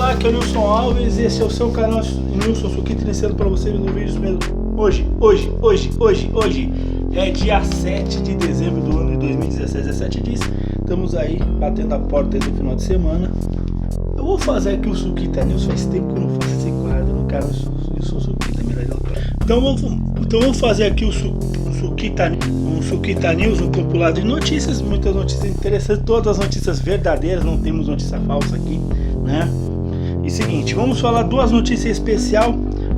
Olá, aqui é o Nilson Alves e esse é o seu canal Nilson Suquita, iniciando para vocês no vídeo mesmo. Hoje é dia 7 de dezembro do ano de 2016, 17 dias. Estamos aí batendo a porta do final de semana. Eu vou fazer aqui o Suquita News, faz tempo que eu não faço esse quadro, no cara, eu sou Suquita, melhor. Então vamos fazer aqui o Suquita News, um compilado de notícias, muitas notícias interessantes, todas as notícias verdadeiras, não temos notícia falsa aqui, né? E seguinte, vamos falar duas notícias especiais.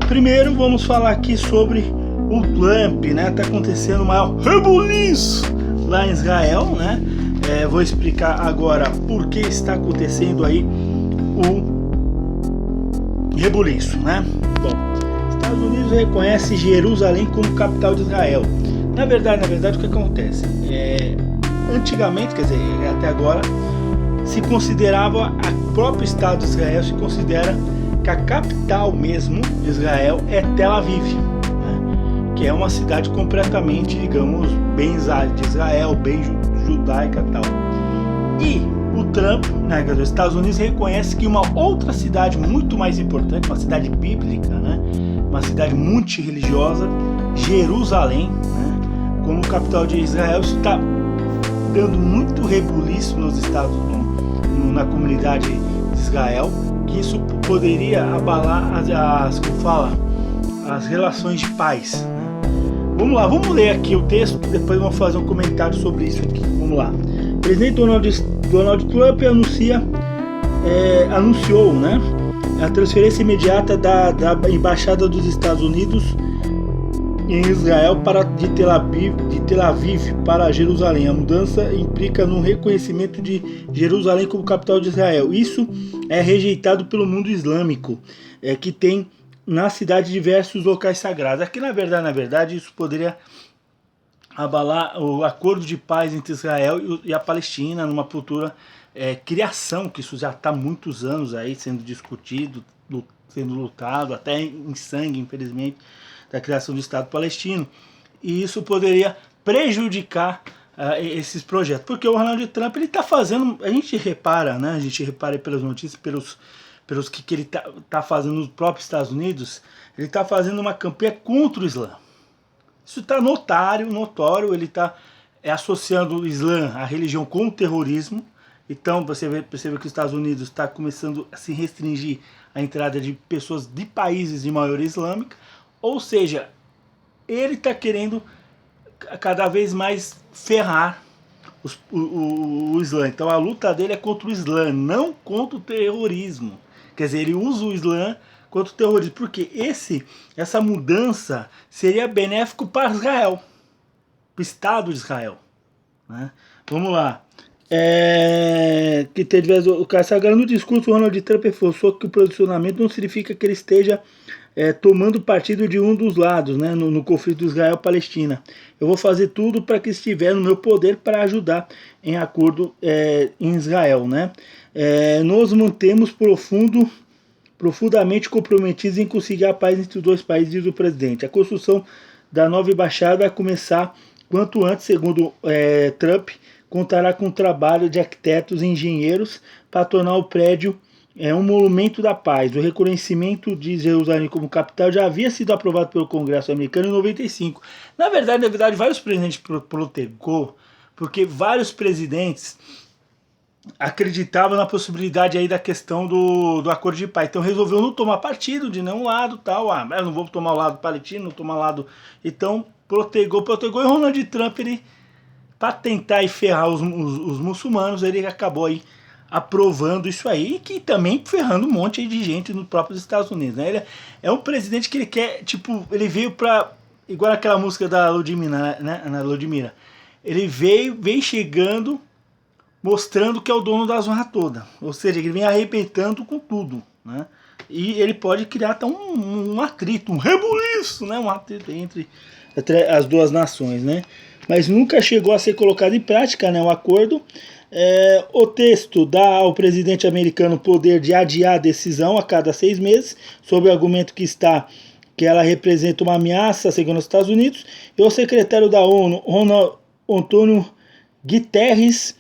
Primeiro, vamos falar aqui sobre o Trump, né? Tá acontecendo o maior rebuliço lá em Israel, né? Vou explicar agora por que está acontecendo aí o rebuliço, né? Bom, Estados Unidos reconhece Jerusalém como capital de Israel. Na verdade, o que acontece? Antigamente, quer dizer, até agora, se considerava, o próprio Estado de Israel se considera que a capital mesmo de Israel é Tel Aviv, né? Que é uma cidade completamente, digamos, bem de Israel, bem judaica e tal. E o Trump, né, os Estados Unidos reconhece que uma outra cidade muito mais importante, uma cidade bíblica, né, uma cidade multirreligiosa, Jerusalém, né, como capital de Israel. Isso está dando muito rebuliço nos Estados Unidos, na comunidade de Israel, que isso poderia abalar as relações de paz, né? Vamos lá, vamos ler aqui o texto, depois vamos fazer um comentário sobre isso aqui. Vamos lá. O presidente Donald Trump anunciou, né, a transferência imediata da embaixada dos Estados Unidos em Israel de Tel Aviv para Jerusalém. A mudança implica no reconhecimento de Jerusalém como capital de Israel. Isso é rejeitado pelo mundo islâmico, que tem na cidade diversos locais sagrados. Aqui, na verdade, isso poderia abalar o acordo de paz entre Israel e a Palestina, numa futura criação, que isso já está há muitos anos aí sendo discutido, sendo lutado, até em sangue, infelizmente, da criação do Estado palestino, e isso poderia prejudicar esses projetos, porque o Donald Trump, ele está fazendo, a gente repara pelas notícias, pelos que ele tá fazendo nos próprios Estados Unidos, ele está fazendo uma campanha contra o Islã. Isso está notório, ele está associando o Islã, a religião, com o terrorismo. Então você percebe que os Estados Unidos está começando a se restringir a entrada de pessoas de países de maioria islâmica. Ou seja, ele está querendo cada vez mais ferrar o Islã. Então a luta dele é contra o Islã, não contra o terrorismo. Quer dizer, ele usa o Islã contra o terrorismo, porque essa mudança seria benéfico para Israel, para o Estado de Israel, né? Vamos lá. O cara sagrado no discurso, o Donald Trump reforçou que o posicionamento não significa que ele esteja tomando partido de um dos lados, né, no conflito Israel-Palestina. Eu vou fazer tudo para que estiver no meu poder para ajudar em acordo em Israel, né? Nós mantemos profundamente comprometidos em conseguir a paz entre os dois países, diz o presidente. A construção da nova embaixada vai começar quanto antes, segundo Trump, contará com o trabalho de arquitetos e engenheiros para tornar o prédio um monumento da paz. O reconhecimento de Jerusalém como capital já havia sido aprovado pelo Congresso americano em 95. Na verdade, vários presidentes protegou, porque vários presidentes acreditavam na possibilidade aí da questão do acordo de paz. Então resolveu não tomar partido de nenhum lado, tal. Eu não vou tomar o lado palestino, não tomar o lado. Então protegou. E o Donald Trump, ele, para tentar ferrar os muçulmanos, ele acabou aí aprovando isso aí, e que também ferrando um monte de gente nos próprios Estados Unidos, né? Ele é um presidente que ele quer, tipo, ele veio pra, igual aquela música da Ludmilla, né? Ludmilla. Ele vem chegando, mostrando que é o dono da zona toda, ou seja, ele vem arrebentando com tudo, né? E ele pode criar até um atrito, um rebuliço, né? Um atrito entre as duas nações, né? Mas nunca chegou a ser colocado em prática, né, o acordo. O texto dá ao presidente americano o poder de adiar a decisão a cada 6 meses, sob o argumento que ela representa uma ameaça, segundo os Estados Unidos. E o secretário da ONU, Antônio Guterres,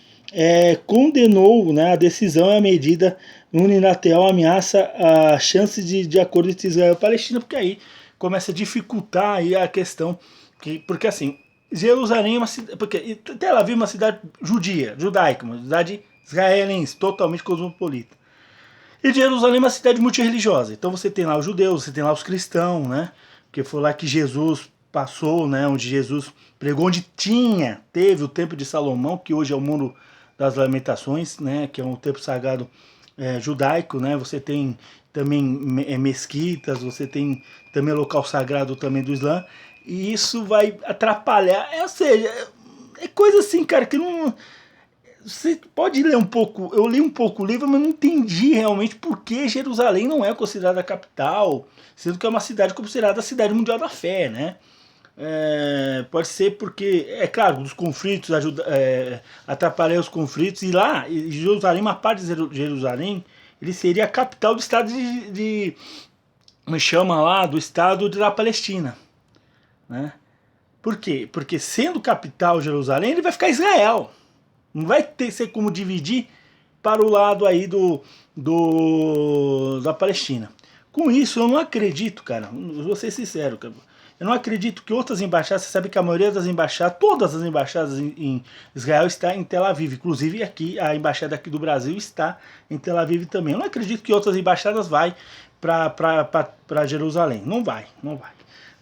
condenou, né, a decisão e a medida unilateral ameaça a chance de acordo entre Israel e Palestina, porque aí começa a dificultar aí a questão, porque assim, Jerusalém é uma cidade, porque Tel Aviv é uma cidade judia, judaica, uma cidade israelense, totalmente cosmopolita. E Jerusalém é uma cidade multirreligiosa, então você tem lá os judeus, você tem lá os cristãos, né? Porque foi lá que Jesus passou, né? Onde Jesus pregou, onde teve o templo de Salomão, que hoje é o Muro das Lamentações, né? Que é um templo sagrado judaico, né? Você tem também mesquitas, você tem também local sagrado também do Islã, e isso vai atrapalhar, ou seja, é coisa assim, cara, que não. Você pode ler um pouco, eu li um pouco o livro, mas não entendi realmente por que Jerusalém não é considerada a capital, sendo que é uma cidade considerada a cidade mundial da fé, né? Pode ser porque, é claro, os conflitos atrapalham os conflitos, e lá, Jerusalém, uma parte de Jerusalém, ele seria a capital do estado me chama lá, do estado da Palestina, né? Por quê? Porque sendo capital Jerusalém, ele vai ficar Israel. Não vai ser como dividir para o lado aí da Palestina. Com isso, eu não acredito, cara, vou ser sincero, cara, eu não acredito que outras embaixadas, você sabe que a maioria das embaixadas, todas as embaixadas em Israel está em Tel Aviv, inclusive aqui, a embaixada aqui do Brasil está em Tel Aviv também. Eu não acredito que outras embaixadas vai para Jerusalém, não vai,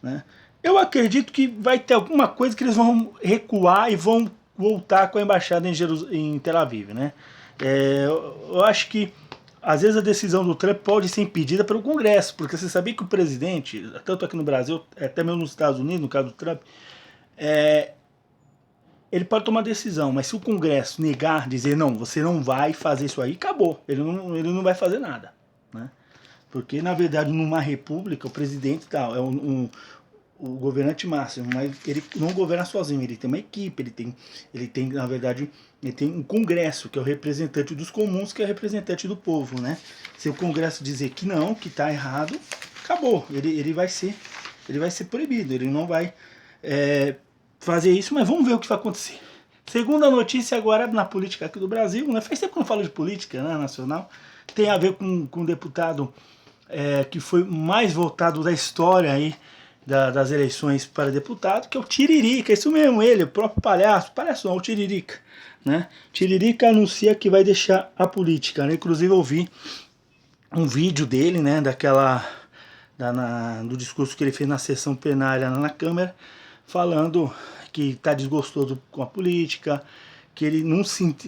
né? Eu acredito que vai ter alguma coisa que eles vão recuar e vão voltar com a embaixada em Tel Aviv, né? Eu acho que às vezes a decisão do Trump pode ser impedida pelo Congresso, porque você sabia que o presidente, tanto aqui no Brasil, até mesmo nos Estados Unidos, no caso do Trump, ele pode tomar decisão, mas se o Congresso negar, dizer não, você não vai fazer isso aí, acabou, ele não vai fazer nada, né? Porque na verdade numa república o presidente tal é o governante máximo, mas ele não governa sozinho, ele tem uma equipe, ele tem na verdade, ele tem um congresso, que é o representante dos comuns, que é o representante do povo, né? Se o congresso dizer que não, que está errado, acabou, ele vai ser proibido, ele não vai fazer isso, mas vamos ver o que vai acontecer. Segunda notícia agora na política aqui do Brasil, né? Faz tempo que eu não falo de política, né, nacional, tem a ver com um deputado que foi mais votado da história aí, das eleições para deputado, que é o Tiririca, isso mesmo, ele, o próprio palhaço não, o Tiririca, né? Tiririca anuncia que vai deixar a política, né? Inclusive eu vi um vídeo dele, né, do discurso que ele fez na sessão plenária na Câmara, falando que está desgostoso com a política, que ele não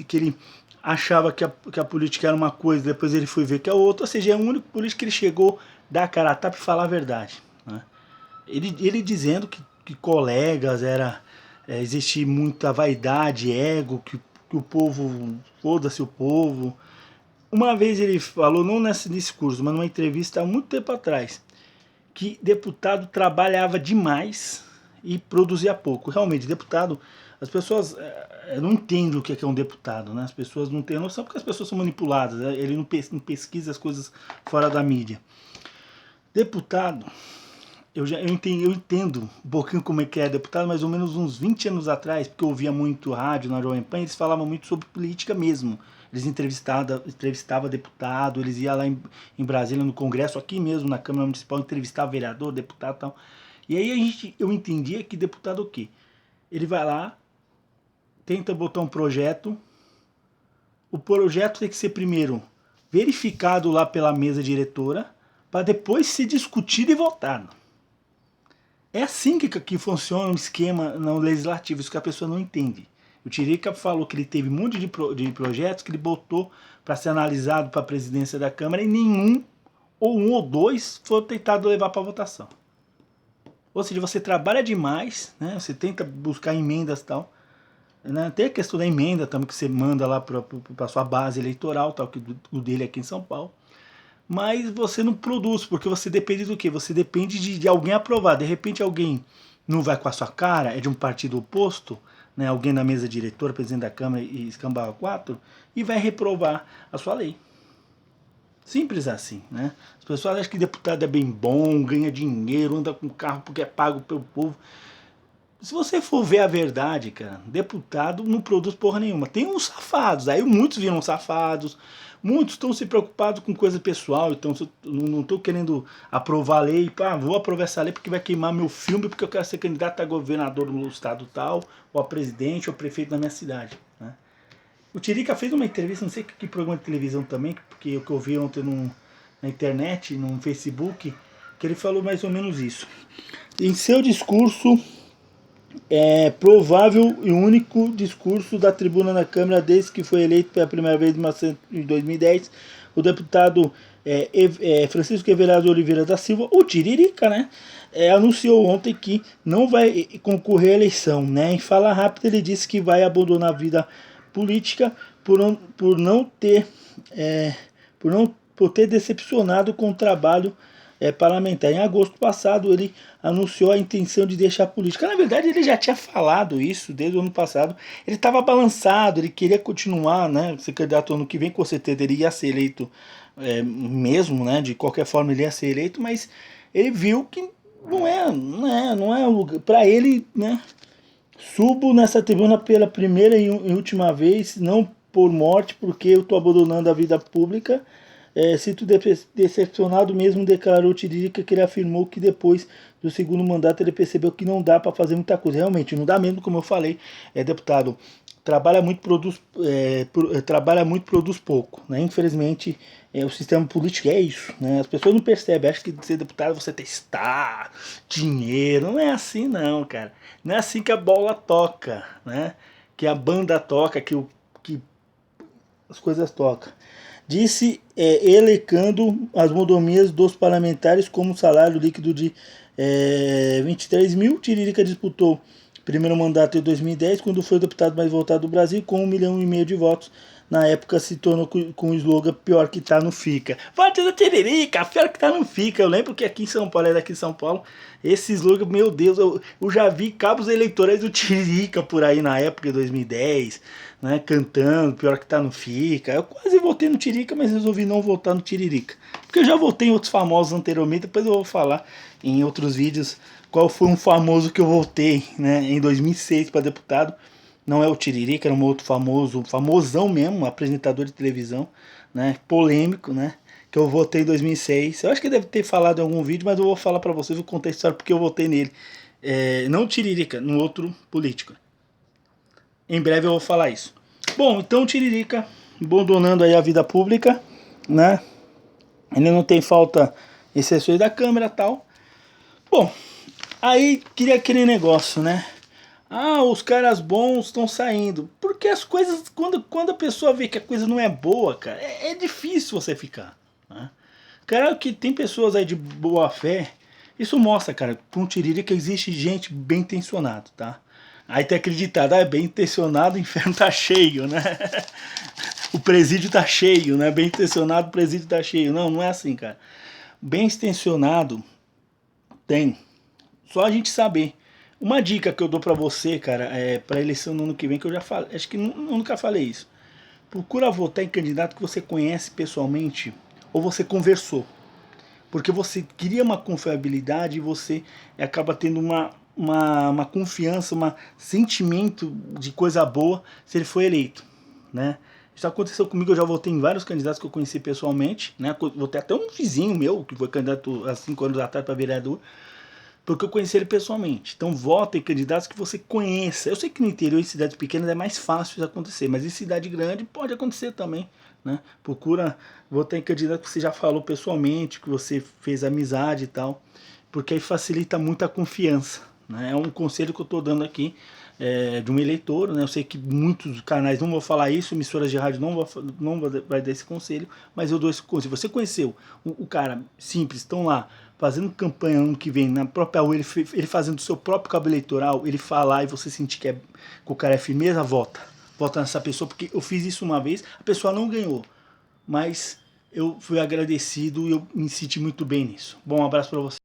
que ele achava que a política era uma coisa, depois ele foi ver que é outra, ou seja, é o único político que ele chegou a dar a cara a tapa e falar a verdade, né? Ele dizendo que colegas existia muita vaidade, ego, que o povo, foda-se o povo. Uma vez ele falou, não nesse curso, mas numa entrevista há muito tempo atrás, que deputado trabalhava demais e produzia pouco. Realmente, deputado, as pessoas não entendem o que é um deputado, né? As pessoas não têm noção porque as pessoas são manipuladas, né? Ele não pesquisa as coisas fora da mídia. Deputado, eu entendo um pouquinho como é que é deputado, mais ou menos uns 20 anos atrás, porque eu ouvia muito rádio na Jovem Pan, eles falavam muito sobre política mesmo. Eles entrevistavam deputado, eles iam lá em Brasília, no Congresso, aqui mesmo, na Câmara Municipal, entrevistavam vereador, deputado e tal. E aí eu entendia que deputado o quê? Ele vai lá, tenta botar um projeto, o projeto tem que ser primeiro verificado lá pela mesa diretora, para depois ser discutido e votado. É assim que funciona o esquema no legislativo, isso que a pessoa não entende. O Tiririca falou que ele teve um monte de projetos que ele botou para ser analisado para a presidência da Câmara e nenhum, ou um ou dois, foi tentado levar para votação. Ou seja, você trabalha demais, né? Você tenta buscar emendas e tal. Né? Tem a questão da emenda também que você manda lá para a sua base eleitoral, tal, que o dele aqui em São Paulo. Mas você não produz, porque você depende do quê? Você depende de alguém aprovar. De repente alguém não vai com a sua cara, é de um partido oposto, né? Alguém na mesa diretora, presidente da Câmara e escambau 4, e vai reprovar a sua lei. Simples assim, né? As pessoas acham que deputado é bem bom, ganha dinheiro, anda com carro porque é pago pelo povo. Se você for ver a verdade, cara, deputado não produz porra nenhuma. Tem uns safados, aí muitos viram safados, muitos estão se preocupados com coisa pessoal, então não estou querendo aprovar a lei, vou aprovar essa lei porque vai queimar meu filme, porque eu quero ser candidato a governador no estado tal, ou a presidente, ou prefeito da minha cidade. Né? O Tiririca fez uma entrevista, não sei que programa de televisão também, porque o que eu vi ontem na internet, no Facebook, que ele falou mais ou menos isso. Em seu discurso, provável e único discurso da tribuna na Câmara desde que foi eleito pela primeira vez em 2010, o deputado Francisco Everardo Oliveira da Silva, o Tiririca, né, anunciou ontem que não vai concorrer à eleição. Né? Em fala rápida, ele disse que vai abandonar a vida política por ter decepcionado com o trabalho parlamentar. Em agosto passado, ele anunciou a intenção de deixar a política. Na verdade, ele já tinha falado isso desde o ano passado. Ele estava balançado, ele queria continuar, né, ser candidato ano que vem, com certeza ele ia ser eleito mesmo, né, de qualquer forma ele ia ser eleito, mas ele viu que não é o lugar para ele, né? Subo nessa tribuna pela primeira e última vez, não por morte, porque eu estou abandonando a vida pública. Sinto decepcionado mesmo, declarou Tiririca, que ele afirmou que depois do segundo mandato ele percebeu que não dá para fazer muita coisa. Realmente, não dá mesmo, como eu falei, deputado, trabalha muito, produz pouco. Né? Infelizmente, o sistema político é isso. Né? As pessoas não percebem, acham que ser deputado você testar dinheiro. Não é assim não, cara. Não é assim que a bola toca, né? Que a banda toca, que as coisas tocam. Disse elencando as mordomias dos parlamentares como salário líquido de 23 mil. Tiririca disputou primeiro mandato em 2010, quando foi o deputado mais votado do Brasil, com 1,5 milhão de votos. Na época se tornou com o slogan pior que tá no fica. Vote no Tiririca, pior que tá no fica. Eu lembro que aqui em São Paulo, daqui em São Paulo, esse slogan, meu Deus, eu já vi cabos eleitorais do Tiririca por aí na época de 2010, né, cantando pior que tá no fica. Eu quase votei no Tiririca, mas resolvi não votar no Tiririca. Porque eu já votei em outros famosos anteriormente, depois eu vou falar em outros vídeos qual foi um famoso que eu votei, né, em 2006 para deputado. Não é o Tiririca, era um outro famosão mesmo, apresentador de televisão, né, polêmico, né, que eu votei em 2006. Eu acho que deve ter falado em algum vídeo, mas eu vou falar para vocês, vou contar a história porque eu votei nele. Não o Tiririca, no outro político. Em breve eu vou falar isso. Bom, então o Tiririca, abandonando aí a vida pública, né, ele não tem falta em sessões da Câmara e tal. Bom, aí queria aquele negócio, né? Os caras bons estão saindo. Porque as coisas, quando a pessoa vê que a coisa não é boa, cara, é difícil você ficar. Né? Claro que tem pessoas aí de boa fé. Isso mostra, cara, com o Tiririca existe gente bem intencionada, tá? Aí tem acreditado, bem intencionado, o inferno tá cheio, né? O presídio tá cheio, né? Bem intencionado, o presídio tá cheio. Não é assim, cara. Bem intencionado tem. Só a gente saber. Uma dica que eu dou pra você, cara, pra eleição no ano que vem, que eu já falei, acho que nunca falei isso. Procura votar em candidato que você conhece pessoalmente ou você conversou. Porque você cria uma confiabilidade e você acaba tendo uma confiança, um sentimento de coisa boa se ele for eleito, né? Isso aconteceu comigo, eu já votei em vários candidatos que eu conheci pessoalmente, né? Votei até um vizinho meu, que foi candidato há 5 anos atrás para vereador, porque eu conheci ele pessoalmente. Então vota em candidatos que você conheça. Eu sei que no interior, em cidades pequenas, é mais fácil isso acontecer, mas em cidade grande pode acontecer também. Né? Procura votar em candidato que você já falou pessoalmente, que você fez amizade e tal, porque aí facilita muito a confiança. Né? É um conselho que eu estou dando aqui de um eleitor. Né? Eu sei que muitos canais não vão falar isso, emissoras de rádio não vai dar esse conselho, mas eu dou esse conselho. Você conheceu o cara simples, estão lá fazendo campanha ano que vem, na própria rua, ele fazendo o seu próprio cabo eleitoral, ele falar e você sentir que o cara é firmeza, vota nessa pessoa, porque eu fiz isso uma vez, a pessoa não ganhou, mas eu fui agradecido e eu me senti muito bem nisso. Bom, um abraço para você.